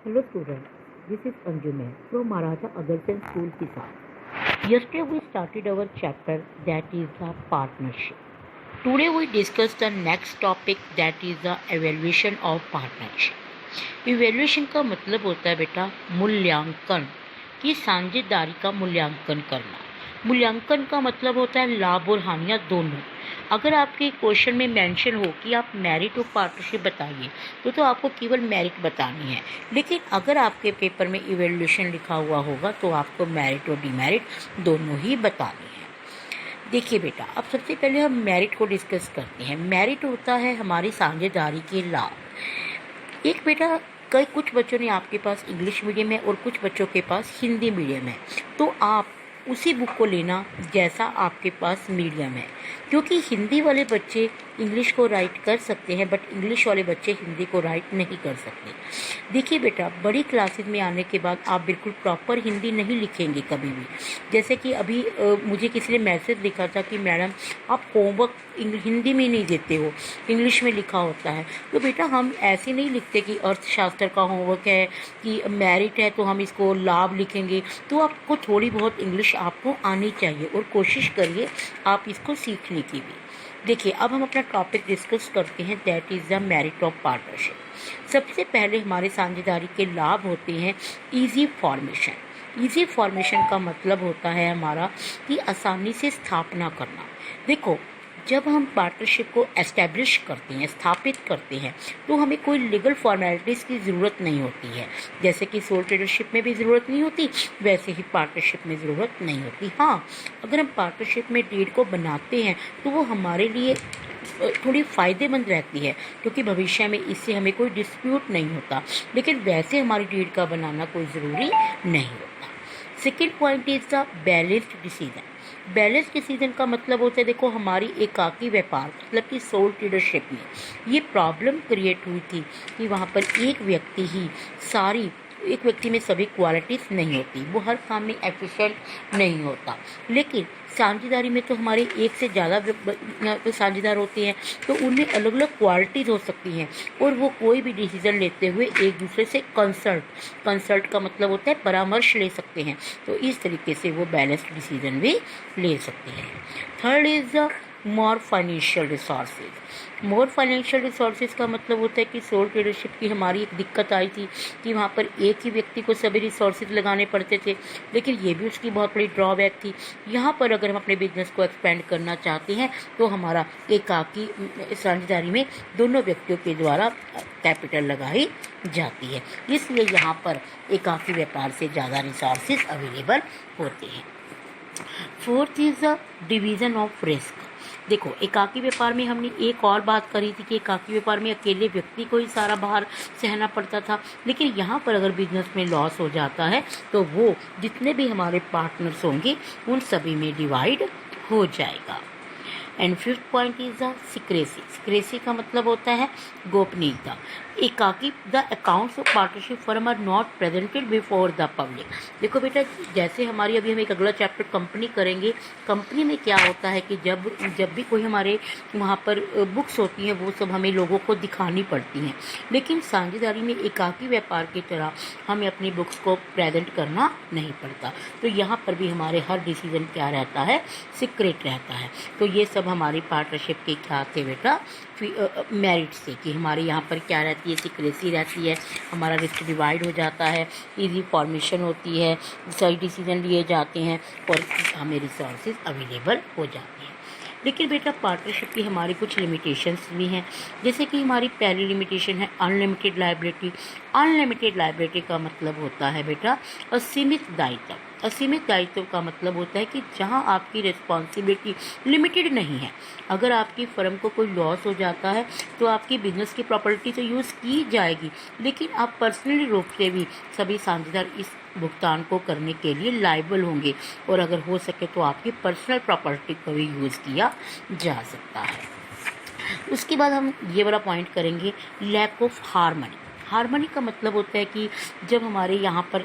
Hello students, this is Anjuman from Maratha Agarsen School Hisar. Yesterday we started our chapter that is the partnership. Today we discuss the next topic that is the evaluation of partnership. Evaluation का मतलब होता है बेटा मूल्यांकन की साझेदारी का मूल्यांकन करना। मूल्यांकन का मतलब होता है लाभ और हानियाँ दोनों। अगर आपके क्वेश्चन में मेंशन हो कि आप मेरिट और पार्टनरशिप बताइए तो आपको केवल मेरिट बतानी है, लेकिन अगर आपके पेपर में इवेल्यूएशन लिखा हुआ होगा तो आपको मेरिट और डिमेरिट दोनों ही बतानी है। देखिए बेटा, अब सबसे पहले हम मेरिट को डिस्कस करते हैं। मेरिट होता है हमारी साझेदारी के लाभ। एक बेटा कुछ बच्चों ने आपके पास इंग्लिश मीडियम है और कुछ बच्चों के पास हिंदी मीडियम है, तो आप उसी बुक को लेना जैसा आपके पास मीडियम है, क्योंकि हिंदी वाले बच्चे इंग्लिश को राइट कर सकते हैं बट इंग्लिश वाले बच्चे हिंदी को राइट नहीं कर सकते। देखिए बेटा, बड़ी क्लासेस में आने के बाद आप बिल्कुल प्रॉपर हिंदी नहीं लिखेंगे कभी भी। जैसे कि अभी मुझे किसी ने मैसेज लिखा था कि मैडम आप होमवर्क हिंदी में नहीं देते हो, इंग्लिश में लिखा होता है। तो बेटा हम ऐसे नहीं लिखते कि अर्थशास्त्र का होमवर्क है कि मेरिट है तो हम इसको लाभ लिखेंगे। तो आपको थोड़ी बहुत इंग्लिश आपको आनी चाहिए और कोशिश करिए आप इसको सीखने की भी। देखिए, अब हम अपना टॉपिक डिस्कस करते हैं, that is the merit of partnership. सबसे पहले हमारे साझेदारी के लाभ होते हैं ईजी फॉर्मेशन। ईजी फॉर्मेशन का मतलब होता है हमारा कि आसानी से स्थापना करना। देखो, जब हम पार्टनरशिप को एस्टैब्लिश करते हैं, स्थापित करते हैं, तो हमें कोई लीगल फॉर्मेलिटीज़ की ज़रूरत नहीं होती है। जैसे कि सोल ट्रेडरशिप में भी ज़रूरत नहीं होती, वैसे ही पार्टनरशिप में ज़रूरत नहीं होती। हाँ, अगर हम पार्टनरशिप में डीड को बनाते हैं तो वो हमारे लिए थोड़ी फ़ायदेमंद रहती है, क्योंकि भविष्य में इससे हमें कोई डिस्प्यूट नहीं होता, लेकिन वैसे हमारी डीड का बनाना कोई ज़रूरी नहीं होता। Second point is the balanced decision. Balance decision का मतलब होता है, देखो हमारी एकाकी व्यापार मतलब कि सोल ट्रेडरशिप में ये प्रॉब्लम क्रिएट हुई थी कि वहाँ पर एक व्यक्ति में सभी क्वालिटीज़ नहीं होती, वो हर काम में एफिशिएंट नहीं होता। लेकिन साझेदारी में तो हमारे एक से ज़्यादा साझेदार होते हैं, तो उनमें अलग अलग क्वालिटीज़ हो सकती हैं और वो कोई भी डिसीज़न लेते हुए एक दूसरे से कंसल्ट का मतलब होता है परामर्श ले सकते हैं। तो इस तरीके से वो बैलेंस्ड डिसीजन भी ले सकते हैं। Third is the more financial resources का मतलब होता है कि सोल ट्रेडरशिप की हमारी एक दिक्कत आई थी कि वहाँ पर एक ही व्यक्ति को सभी रिसोर्सेज लगाने पड़ते थे, लेकिन ये भी उसकी बहुत बड़ी ड्रॉबैक थी। यहाँ पर अगर हम अपने बिजनेस को एक्सपेंड करना चाहते हैं तो हमारा एकाकी साझेदारी में दोनों व्यक्तियों के द्वारा कैपिटल लगाई जाती है, इसलिए यहाँ पर एकाकी व्यापार से ज़्यादा रिसोर्सेज अवेलेबल होते हैं। Fourth is the division of risk. देखो, एकाकी व्यापार में हमने एक और बात करी थी कि एकाकी व्यापार में अकेले व्यक्ति को ही सारा भार सहना पड़ता था, लेकिन यहाँ पर अगर बिजनेस में लॉस हो जाता है तो वो जितने भी हमारे पार्टनर्स होंगे उन सभी में डिवाइड हो जाएगा। And fifth point is the secrecy का मतलब होता है गोपनीयता। एकाकी the accounts of partnership firm are not presented before the public. देखो बेटा, जैसे हमारी अभी हम एक अगला चैप्टर कंपनी करेंगे, कंपनी में क्या होता है कि जब भी कोई हमारे वहाँ पर बुक्स होती हैं वो सब हमें लोगों को दिखानी पड़ती हैं, लेकिन साझेदारी में एकाकी व्यापार की तरह हमें अपनी बुक्स को प्रेजेंट करना नहीं पड़ता। तो यहाँ पर भी हमारे हर डिसीजन क्या रहता है, सीक्रेट रहता है। तो ये सब हमारी पार्टनरशिप के क्या थे बेटा, मेरिट से कि हमारे यहाँ पर क्या रहती है, सिक्रेसी रहती है, हमारा रिस्क डिवाइड हो जाता है, इजी फॉर्मेशन होती है, सही डिसीजन लिए जाते हैं और हमें रिसोर्सेज अवेलेबल हो जाते हैं। लेकिन बेटा पार्टनरशिप की हमारी कुछ लिमिटेशंस भी हैं, जैसे कि हमारी पहली लिमिटेशन है अनलिमिटेड लायबिलिटी। अनलिमिटेड लायबिलिटी का मतलब होता है बेटा असीमित दायित्व। असीमित दायित्व का मतलब होता है कि जहां आपकी रिस्पॉन्सिबिलिटी लिमिटेड नहीं है। अगर आपकी फर्म को कोई लॉस हो जाता है तो आपकी बिजनेस की प्रॉपर्टी तो यूज़ की जाएगी, लेकिन आप पर्सनली रूप से भी सभी साझेदार इस भुगतान को करने के लिए लायबल होंगे और अगर हो सके तो आपकी पर्सनल प्रॉपर्टी को भी यूज़ किया जा सकता है। उसके बाद हम ये वाला पॉइंट करेंगे, लैक ऑफ हार्मनी का मतलब होता है कि जब हमारे यहाँ पर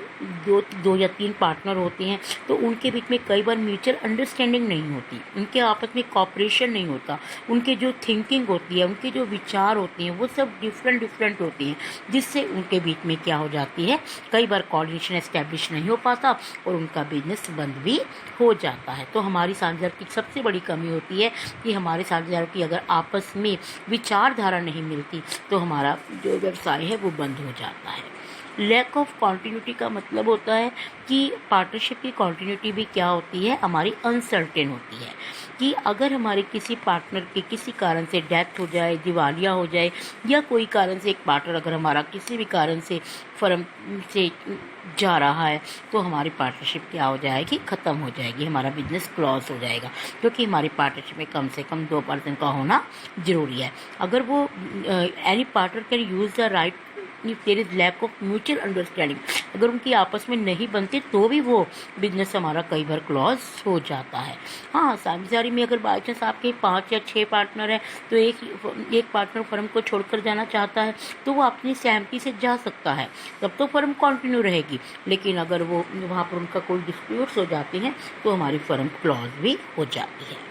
दो या तीन पार्टनर होते हैं तो उनके बीच में कई बार म्यूचुअल अंडरस्टैंडिंग नहीं होती, उनके आपस में कॉपरेशन नहीं होता, उनके जो थिंकिंग होती है, उनके जो विचार होते हैं वो सब डिफरेंट होती हैं, जिससे उनके बीच में क्या हो जाती है, कई बार कोऑर्डिनेशन एस्टैब्लिश नहीं हो पाता और उनका बिजनेस बंद भी हो जाता है। तो हमारी साझेदारी की सबसे बड़ी कमी होती है कि हमारे साझेदारों की अगर आपस में विचारधारा नहीं मिलती तो हमारा जो व्यवसाय है वो बंद हो जाता है। लैक ऑफ कॉन्टिन्यूटी का मतलब होता है कि पार्टनरशिप की कॉन्टिन्यूटी भी क्या होती है, हमारी अनसर्टेन होती है कि अगर हमारे किसी पार्टनर के किसी कारण से डेथ हो जाए, दिवालिया हो जाए, या कोई कारण से एक पार्टनर अगर हमारा किसी भी कारण से फर्म से जा रहा है तो हमारी पार्टनरशिप क्या हो जाएगी, ख़त्म हो जाएगी, हमारा बिजनेस क्लोज हो जाएगा, क्योंकि हमारी पार्टनरशिप में कम से कम 2% का होना ज़रूरी है। अगर वो any partner can use the right if there is lack of mutual understanding, अगर उनकी आपस में नहीं बनती तो भी वो बिजनेस हमारा कई बार क्लोज हो जाता है। हाँ, साझेदारी में अगर बाई चांस आपके 5 या 6 पार्टनर हैं तो एक पार्टनर फर्म को छोड़कर जाना चाहता है तो वो अपनी सहमति से जा सकता है, तब तो फर्म कंटिन्यू रहेगी। लेकिन अगर वो वहाँ पर उनका कोई डिस्प्यूट्स हो जाते हैं तो हमारी फर्म क्लोज भी हो जाती है।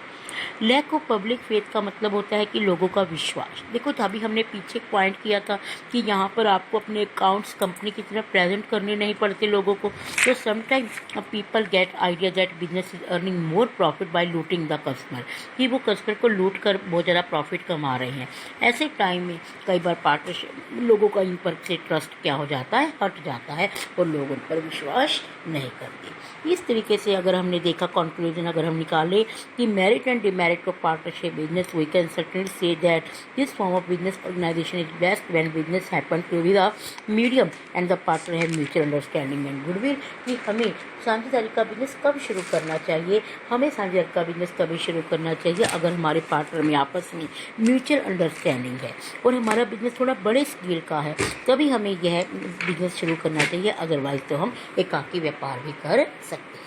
लैक ऑफ पब्लिक फेथ का मतलब होता है कि लोगों का विश्वास। देखो, अभी हमने पीछे पॉइंट किया था कि यहाँ पर आपको अपने अकाउंट्स कंपनी की तरफ प्रेजेंट करने नहीं पड़ते लोगों को। तो sometimes people get idea that business is earning more profit by looting the customer, कि वो कस्टमर को लूट कर बहुत ज़्यादा प्रॉफिट कमा रहे हैं। ऐसे टाइम में कई बार पार्टनरशिप लोगों का इन पर से ट्रस्ट क्या हो जाता है, हट जाता है और लोग उन पर विश्वास नहीं करते। इस तरीके से अगर हमने देखा, कंक्लूजन अगर हम निकाले कि merit and demerit of partnership business, we can certainly say that this form of business organisation is best when business happen to be the medium and the partner have mutual understanding and goodwill. कि हमें साझेदारी का business कब शुरू करना चाहिए, हमें साझेदारी का बिजनेस कभी शुरू करना चाहिए अगर हमारे पार्टनर में आपस में म्यूचुअल अंडरस्टैंडिंग है और हमारा बिजनेस थोड़ा बड़े स्केल का है, तभी हमें यह बिजनेस शुरू करना चाहिए, अदरवाइज तो हम एकाकी व्यापार भी कर सकते हैं।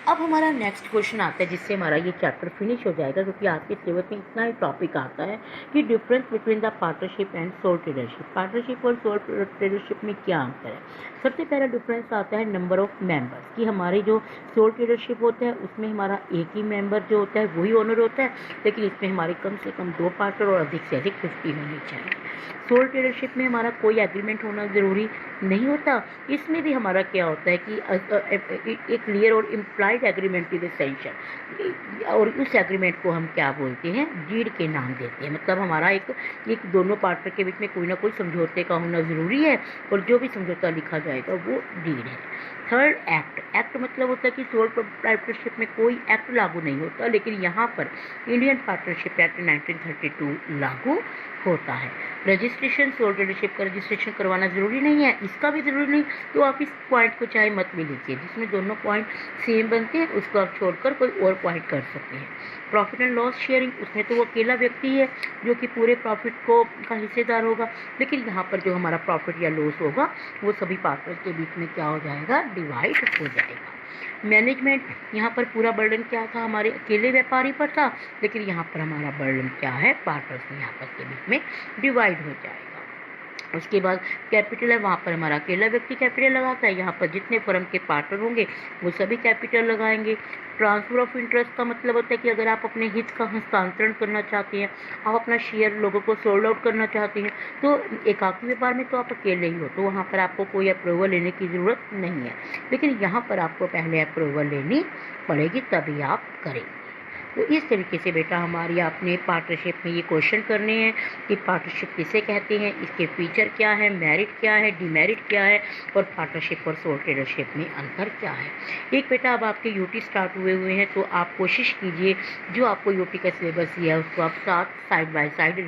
अब हमारा नेक्स्ट क्वेश्चन आता है जिससे हमारा ये चैप्टर फिनिश हो जाएगा, क्योंकि आज के सिलेबस में इतना ही टॉपिक आता है कि difference between the partnership and sole tradership. Partnership और सोल ट्रेडरशिप में क्या अंतर है? सबसे पहला डिफरेंस आता है नंबर ऑफ मेंबर्स, कि हमारी जो सोल ट्रेडरशिप होता है उसमें हमारा एक ही मेंबर जो होता है वही ओनर होता है, लेकिन इसमें हमारे कम से कम 2 पार्टनर और अधिक से अधिक 50 होनी चाहिए। सोल ट्रेडरशिप में हमारा कोई एग्रीमेंट होना ज़रूरी नहीं होता। इसमें भी हमारा क्या होता है कि एक क्लियर और इम्प्लाइड एग्रीमेंट इज एसेंशियल, और उस एग्रीमेंट को हम क्या बोलते हैं, डीड के नाम देते हैं। मतलब हमारा एक दोनों पार्टनर के बीच में कोई ना कोई समझौते का होना ज़रूरी है और जो भी समझौता लिखा जाएगा वो डीड है। थर्ड, एक्ट मतलब होता है कि सोल पार्टनरशिप में कोई एक्ट लागू नहीं होता, लेकिन यहाँ पर इंडियन पार्टनरशिप एक्ट 1932 लागू होता है। रजिस्ट्रेशन, सोल ट्रेडरशिप का रजिस्ट्रेशन करवाना ज़रूरी नहीं है, इसका भी ज़रूरी नहीं, तो आप इस पॉइंट को चाहे मत भी लीजिए, जिसमें दोनों पॉइंट सेम बनते हैं उसको आप छोड़कर कोई और पॉइंट कर सकते हैं। प्रॉफिट एंड लॉस शेयरिंग, उसमें तो वो अकेला व्यक्ति है जो कि पूरे प्रॉफिट को का हिस्सेदार होगा, लेकिन यहाँ पर जो हमारा प्रॉफिट या लॉस होगा वो सभी पार्टनर के बीच में क्या हो जाएगा, डिवाइड हो जाएगा। मैनेजमेंट, यहाँ पर पूरा बर्डन क्या था, हमारे अकेले व्यापारी पर था, लेकिन यहाँ पर हमारा बर्डन क्या है, पार्टनर्स में यहाँ पर के बीच में डिवाइड हो जाएगा। उसके बाद कैपिटल है, वहाँ पर हमारा अकेला व्यक्ति कैपिटल लगाता है, यहाँ पर जितने फर्म के पार्टनर होंगे वो सभी कैपिटल लगाएंगे। ट्रांसफर ऑफ इंटरेस्ट का मतलब होता है कि अगर आप अपने हित का हस्तांतरण करना चाहते हैं, आप अपना शेयर लोगों को सोल्ड आउट करना चाहते हैं, तो एकाकी व्यापार में तो आप अकेले ही हो, तो वहाँ पर आपको कोई अप्रूवल लेने की ज़रूरत नहीं है, लेकिन यहाँ पर आपको पहले अप्रूवल लेनी पड़ेगी तभी आप करेंगे। तो इस तरीके से बेटा हमारी आपने पार्टनरशिप में ये क्वेश्चन करने हैं कि पार्टनरशिप किसे कहते हैं, इसके फीचर क्या है, मेरिट क्या है, डिमेरिट क्या है और पार्टनरशिप और सोल ट्रेडरशिप में अंतर क्या है। एक बेटा अब आपके यूटी स्टार्ट हुए हैं, तो आप कोशिश कीजिए जो आपको यूटी का सिलेबस दिया है उसको आप साथ साइड बाय साइड